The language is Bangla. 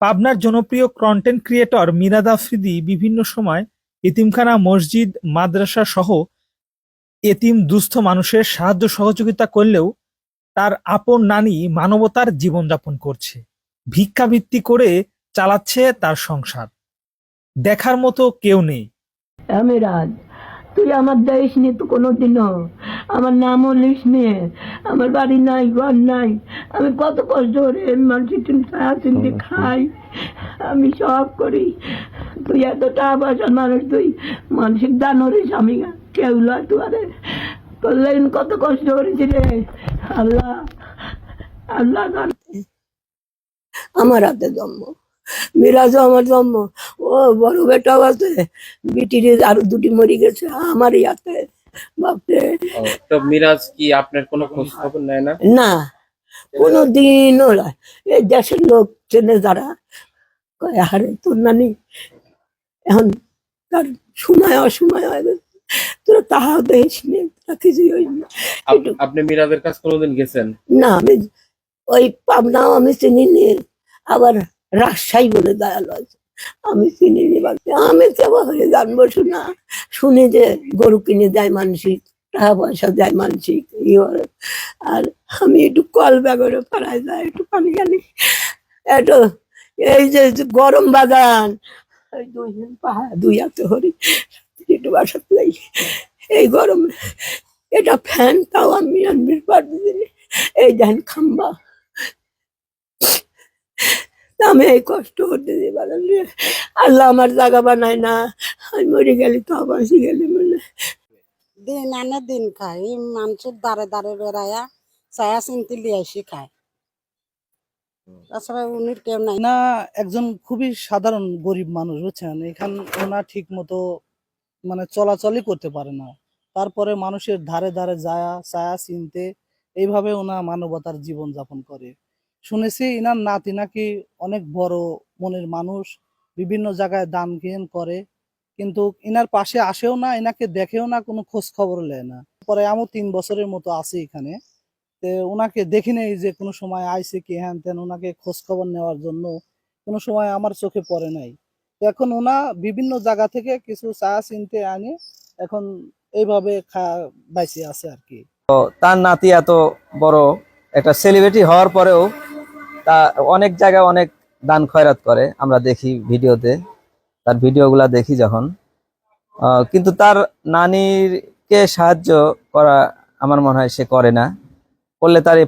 পাবনার জনপ্রিয় কন্টেন্ট ক্রিয়েটর মিরাদ আফ্রিদি বিভিন্ন সময় এতিমখানা, মসজিদ, মাদ্রাসা সহ এতিম দুস্থ মানুষের সাহায্য সহযোগিতা করলেও তার আপন নানি মানবতার জীবনযাপন করছে, ভিক্ষাবৃত্তি করে চালাচ্ছে তার সংসার। দেখার মতো কেউ নেই। আমি রাজ, তুই আমার দেশ নি তো কোনোদিনও, আমার নামও লিস নে, আমার বাড়ি নাই, ঘর নাই, আমি কত কষ্ট করে মানুষের চিনতে খাই, আমি সব করি। তুই এত টাকা পয়সার মানুষ, তুই মানসিক দান করিস, আমি কেউ লয় তুয়ারে করলেন, কত কষ্ট করেছি রে আল্লাহ। আল্লাহ আমার হাতে জন্ম, মিরাজও আমার জন্ম, ও বড় বেটাও আছে, বিটির আরো দুটি মরি গেছে আমার ইয়াতে। বাপরে, তো মিরাজ কি আপনার কোনো খোঁজ খবর নেয় না? না, কোনোদিনও নয়। এই দেশের লোক চেনে যারা, কয় হারে তোর নানি এখন তার সময় অসময় হয়ে গেছে, তোরা তাহাও দেখিস নি, তোরা কিছুই হইনি। আপনি মিরাজের কাছে কোনোদিন গেছেন? না, আমি ওই পাবনাও আমি চিনি নি, আবার রাজশাহী বলে দয়াল আছে, আমি চিনি নি। আমি কেবা হয়ে জানবো শোনা, শুনি যে গরু কিনে দেয় মানসিক, টাকা পয়সা দেয় মানসিক, আর আমি একটু কল ব্যাগরে পাড়ায় যাই, একটু পানি খানি, একটু এই যে গরম বাগান, ওই দুই হাতে হরি একটু বাসাত যাই, এই গরম এটা ফ্যান তাও আমি আনবির পারবি, এই দেন খাম্বা, আমি এই কষ্ট করতে দিই। আল্লাহ আমার জায়গা বানায় না, আমি মরে গেলি তো বাঁচি গেলি মনে। দিন আনে দিন খায়, এই মানুষের দ্বারে দ্বারে বেড়ায়া ছায়া চিনতে লিয়ে এসে খায়, তাছাড়া উনির কেউ নাই। না, একজন খুবই সাধারণ গরিব মানুষ, বুঝছেন, এখান ওনা ঠিক মতো মানে চলাচলই করতে পারে না, তারপরে মানুষের ধারে ধারে যায় ছায়া চিনতে, এইভাবে ওনা মানবতার জীবন যাপন করে। শুনেছি ইনার নাতি নাকি অনেক বড় মনের মানুষ, বিভিন্ন জায়গায় দান জ্ঞান করে, কিন্তু ইনার পাশে আসেও না, ইনাকে দেখেও না, কোনো খোঁজ খবর নেয় না। পরে আমি 3 বছরের মতো আছি এখানে, ওনাকে দেখি নেই যে কোনো সময় আইসে কি হ্যান তেন, ওনাকে খোঁজ খবর নেওয়ার জন্য কোনো সময় আমার চোখে পড়ে নাই। এখন ওনা বিভিন্ন জায়গা থেকে কিছু চা চিনতে আনে, এখন এইভাবে বাইসে আছে আর কি। তার নাতি এত বড় একটা সেলিব্রিটি হওয়ার পরেও তা অনেক জায়গায় অনেক দান খয়রাত করে, আমরা দেখি ভিডিওতে, তার ভিডিওগুলা দেখি যখন, কিন্তু তার নানিকে সাহায্য করা আমার মনে হয় সে করে না, করলে তার